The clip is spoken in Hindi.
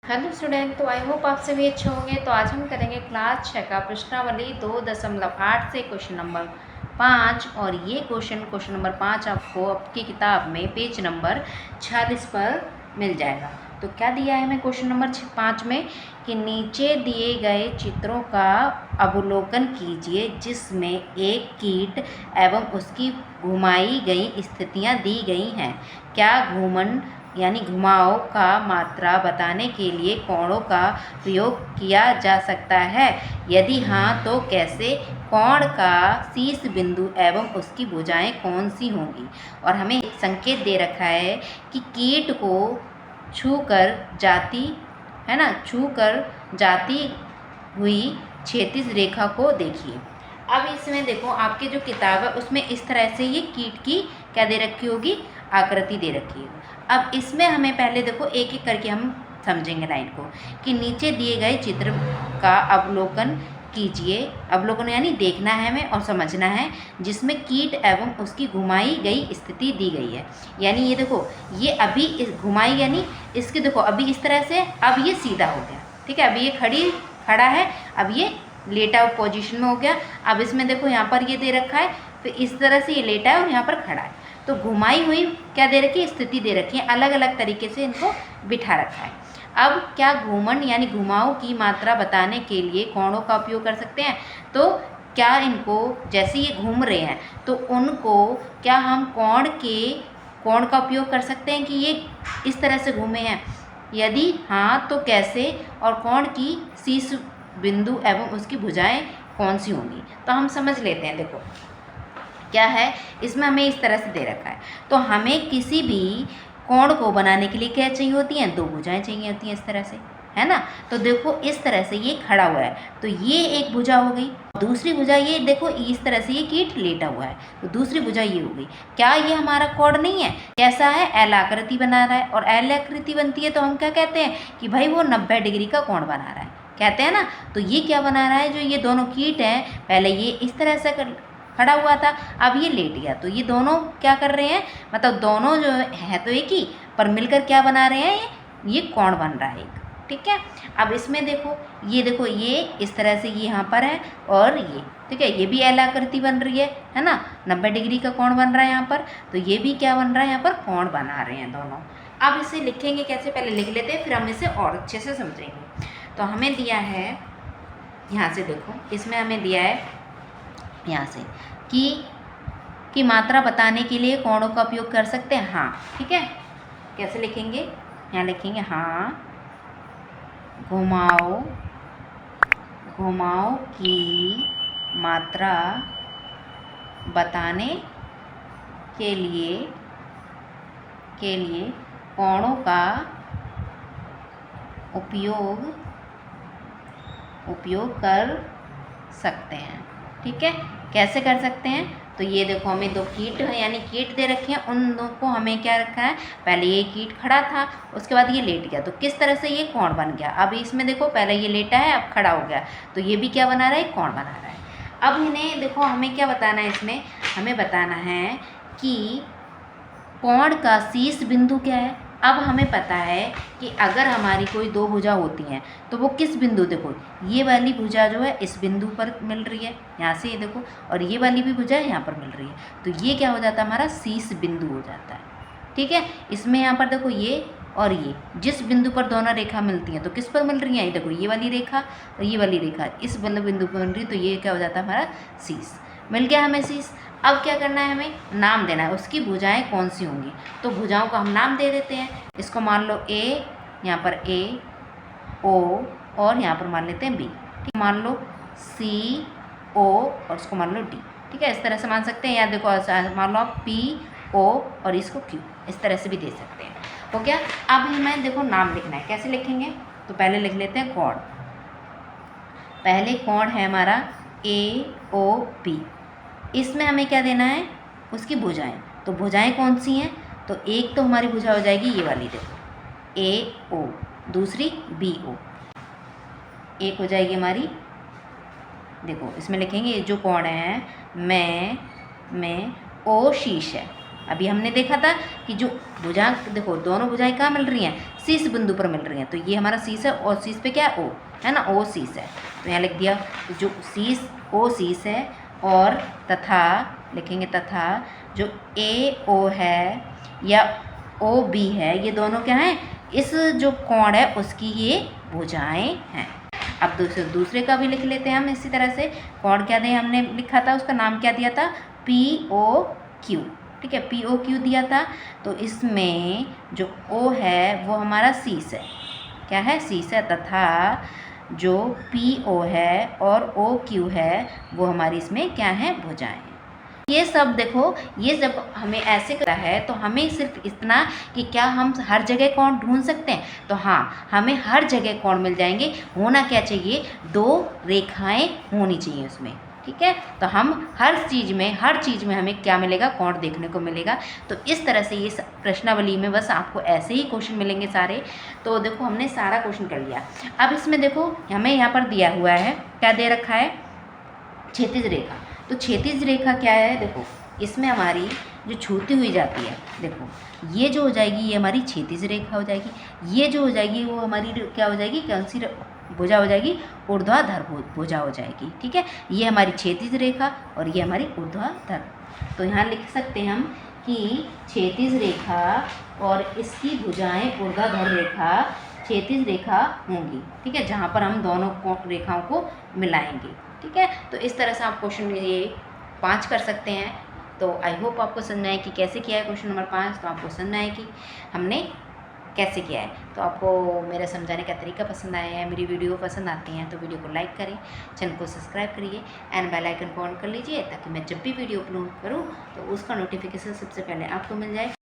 हेलो स्टूडेंट, तो आई होप आप सभी अच्छे होंगे। तो आज हम करेंगे क्लास 6 का प्रश्नावली 2.8 से क्वेश्चन नंबर 5। और ये क्वेश्चन नंबर 5 आपको आपकी किताब में पेज नंबर 46 पर मिल जाएगा। तो क्या दिया है हमें क्वेश्चन नंबर 5 में कि नीचे दिए गए चित्रों का अवलोकन कीजिए जिसमें एक कीट एवं उसकी घुमाई गई स्थितियाँ दी गई हैं। क्या घूमन यानी घुमाव का मात्रा बताने के लिए कोणों का प्रयोग किया जा सकता है? यदि हाँ तो कैसे? कोण का शीर्ष बिंदु एवं उसकी भुजाएं कौन सी होंगी? और हमें एक संकेत दे रखा है कि कीट को छूकर जाती है ना, छूकर जाती हुई क्षैतिज रेखा को देखिए। अब इसमें देखो, आपकी जो किताब है उसमें इस तरह से ये कीट की क्या दे रखी होगी, आकृति दे रखी है। अब इसमें हमें पहले देखो एक एक करके हम समझेंगे लाइन को कि नीचे दिए गए चित्र का अवलोकन कीजिए। अवलोकन यानी देखना है हमें और समझना है, जिसमें कीट एवं उसकी घुमाई गई स्थिति दी गई है। यानी ये देखो, ये अभी इस घुमाई यानी इसकी देखो अभी इस तरह से, अब ये सीधा हो गया, ठीक है। अभी ये खड़ा है, अब ये लेटा हुआ पोजीशन में हो गया। अब इसमें देखो यहाँ पर ये दे रखा है, फिर इस तरह से ये लेटा है और यहाँ पर खड़ा है। तो घुमाई हुई क्या दे रखी है, स्थिति दे रखी है, अलग अलग तरीके से इनको बिठा रखा है। अब क्या घूमन यानी घुमाव की मात्रा बताने के लिए कोणों का उपयोग कर सकते हैं? तो क्या इनको जैसे ये घूम रहे हैं तो उनको क्या हम कोण का उपयोग कर सकते हैं कि ये इस तरह से घूमे हैं? यदि हाँ तो कैसे? और कोण की शीर्ष बिंदु एवं उसकी भुजाएं कौन सी होंगी? तो हम समझ लेते हैं। देखो क्या है, इसमें हमें इस तरह से दे रखा है। तो हमें किसी भी कोण को बनाने के लिए क्या चाहिए होती हैं? दो भुजाएं चाहिए होती हैं, इस तरह से, है ना। तो देखो इस तरह से ये खड़ा हुआ है तो ये एक भुजा हो गई, दूसरी भुजा ये देखो इस तरह से ये कीट लेटा हुआ है तो दूसरी भुजा ये हो गई। क्या ये हमारा कोण नहीं है? कैसा है? एल आकृति बना रहा है। और एल आकृति बनती है तो हम क्या कहते हैं कि भाई वो 90 डिग्री का कोण बना रहा है, कहते हैं ना। तो ये क्या बना रहा है, जो ये दोनों कीट हैं, पहले ये इस तरह से खड़ा हुआ था, अब ये लेट गया, तो ये दोनों क्या कर रहे हैं, मतलब दोनों जो है तो एक ही, पर मिलकर क्या बना रहे हैं, ये कोण बन रहा है एक, ठीक है। अब इसमें देखो ये इस तरह से ये यहाँ पर है और ये, ठीक है, ये भी एल आकृति बन रही है ना, 90 डिग्री का कोण बन रहा है यहाँ पर। तो ये भी क्या बन रहा है, यहाँ पर कोण बना रहे हैं दोनों। अब इसे लिखेंगे कैसे, पहले लिख लेते हैं फिर हम इसे और अच्छे से समझेंगे। तो हमें दिया है यहाँ से, देखो इसमें हमें दिया है यहाँ से कि मात्रा बताने के लिए कोणों का उपयोग कर सकते हैं। हाँ, ठीक है, कैसे लिखेंगे, यहाँ लिखेंगे हाँ, घुमाव की मात्रा बताने के लिए कोणों का उपयोग कर सकते हैं, ठीक है। कैसे कर सकते हैं? तो ये देखो हमें दो कीट है यानी कीट दे रखे हैं, उन दो को हमें क्या रखा है, पहले ये कीट खड़ा था, उसके बाद ये लेट गया, तो किस तरह से ये कोण बन गया। अब इसमें देखो पहले ये लेटा है, अब खड़ा हो गया, तो ये भी क्या बना रहा है, कोण बना रहा है। अब इन्हें देखो हमें क्या बताना है, इसमें हमें बताना है कि कोण का शीर्ष बिंदु क्या है। अब हमें पता है कि अगर हमारी कोई दो भुजा होती हैं तो वो किस बिंदु, देखो ये वाली भुजा जो है इस बिंदु पर मिल रही है, यहाँ से ये देखो, और ये वाली भी भुजा यहाँ पर मिल रही है, तो ये क्या हो जाता है, हमारा शीर्ष बिंदु हो जाता है, ठीक है। इसमें यहाँ पर देखो ये और ये जिस बिंदु पर दोनों रेखा मिलती हैं तो किस पर मिल रही हैं, ये देखो ये वाली रेखा और ये वाली रेखा इस बिंदु पर मिल रही है, तो ये क्या हो जाता है, हमारा शीर्ष मिल गया हमें शीर्ष। अब क्या करना है, हमें नाम देना है, उसकी भुजाएं कौन सी होंगी। तो भुजाओं का हम नाम दे देते हैं, इसको मान लो ए, यहाँ पर ए, ओ और यहाँ पर मान लेते हैं बी, ठीक, मान लो सी, ओ और इसको मान लो डी, ठीक है। इस तरह से मान सकते हैं, या देखो मान लो आप पी, ओ और इसको क्यू, इस तरह से भी दे सकते हैं, हो गया। अब हमें देखो नाम लिखना है, कैसे लिखेंगे, तो पहले लिख लेते हैं कोण। पहले कोण है हमारा ए ओ पी, इसमें हमें क्या देना है, उसकी भुजाएं। तो भुजाएं कौन सी हैं, तो एक तो हमारी भुजा हो जाएगी ये वाली, देखो ए ओ, दूसरी बी ओ, एक हो जाएगी हमारी, देखो इसमें लिखेंगे जो कोण है में ओ शीर्ष है, अभी हमने देखा था कि जो भुजा, देखो दोनों भुजाएं कहाँ मिल रही हैं, शीर्ष बिंदु पर मिल रही हैं, तो ये हमारा शीर्ष है और शीर्ष पे क्या है, ओ है ना, ओ शीर्ष है। तो यहाँ लिख दिया जो शीर्ष, ओ शीर्ष है, और तथा लिखेंगे तथा जो ए ओ है या ओ बी है, ये दोनों क्या हैं, इस जो कोण है उसकी ये भुजाएं हैं। अब दूसरे का भी लिख लेते हैं हम इसी तरह से। कोण क्या दे हमने लिखा था, उसका नाम क्या दिया था, पी ओ क्यू, ठीक है, पी ओ क्यू दिया था। तो इसमें जो ओ है वो हमारा शीर्ष है, क्या है, शीर्ष है, तथा जो पी ओ है और ओ क्यू है वो हमारी इसमें क्या है, भुजाएं। ये सब देखो, ये जब हमें ऐसे करता है तो हमें सिर्फ इतना कि क्या हम हर जगह कोण ढूंढ सकते हैं, तो हाँ, हमें हर जगह कोण मिल जाएंगे। होना क्या चाहिए, दो रेखाएं होनी चाहिए उसमें, ठीक है। तो हम हर चीज़ में हमें क्या मिलेगा, कोण देखने को मिलेगा। तो इस तरह से ये प्रश्नावली में बस आपको ऐसे ही क्वेश्चन मिलेंगे सारे। तो देखो हमने सारा क्वेश्चन कर लिया। अब इसमें देखो हमें यहाँ पर दिया हुआ है, क्या दे रखा है, क्षैतिज रेखा। तो क्षैतिज रेखा क्या है, देखो इसमें हमारी जो छूती हुई जाती है, देखो ये जो हो जाएगी ये हमारी क्षैतिज रेखा हो जाएगी, ये जो हो जाएगी वो हमारी क्या हो जाएगी, कौन सी भुजा हो जाएगी, ऊर्ध्वाधर भुजा हो जाएगी, ठीक है। ये हमारी क्षैतिज रेखा और ये हमारी ऊर्ध्वाधर। तो यहाँ लिख सकते हैं हम कि क्षैतिज रेखा और इसकी भुजाएं ऊर्ध्वाधर रेखा, क्षैतिज रेखा होंगी, ठीक है, जहाँ पर हम दोनों रेखाओं को मिलाएंगे, ठीक है। तो इस तरह से आप क्वेश्चन ये 5 कर सकते हैं। तो आई होप आपको समझ आए कि कैसे किया है क्वेश्चन नंबर 5। तो आपको समझ आए कि हमने कैसे किया है। तो आपको मेरा समझाने का तरीका पसंद आया है, मेरी वीडियो पसंद आती हैं तो वीडियो को लाइक करें, चैनल को सब्सक्राइब करिए एंड बेल आइकन को ऑन कर लीजिए, ताकि मैं जब भी वीडियो अपलोड करूँ तो उसका नोटिफिकेशन सबसे पहले आपको मिल जाए।